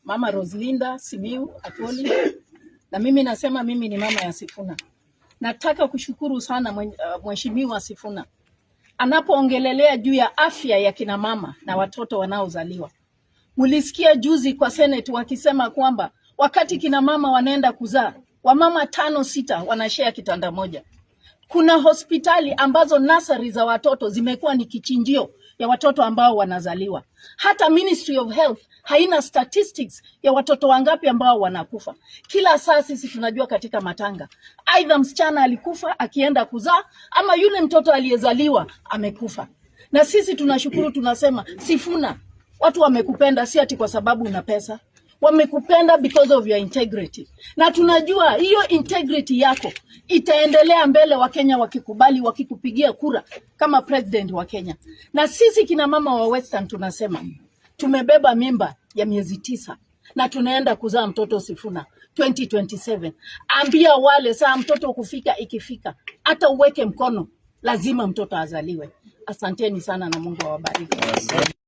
Mama Roslinda Simiu Atwoli, na mimi nasema mimi ni mama ya Sifuna. Nataka kushukuru sana Mheshimiwa Sifuna anapoongelelea juu ya afya ya kina mama na watoto wanaozaliwa. Mulisikia juzi kwa Senate wakisema kwamba wakati kina mama wanaenda kuzaa, wamama 5-6 wanashare kitanda moja. Kuna hospitali ambazo nursery za watoto zimekuwa ni kichinjio ya watoto ambao wanazaliwa. Hata Ministry of Health haina statistics ya watoto wangapi ambao wanakufa. Kila saa sisi tunajua katika matanga, aidha msichana alikufa akienda kuzaa ama yule mtoto aliyezaliwa amekufa. Na sisi tunashukuru, tunasema Sifuna, watu wamekupenda si ati kwa sababu una pesa. Wamekupenda because of your integrity. Na tunajua hiyo integrity yako itaendelea mbele, wa Kenya wakikubali, wakikupigia kura kama president wa Kenya. Na sisi kina mama wa Western tunasema tumebeba mimba ya miezi 9 na tunaenda kuzaa mtoto Sifuna 2027. Ambia wale saa mtoto kufika ikifika, hata uweke mkono lazima mtoto azaliwe. Asanteni sana na Mungu awabariki.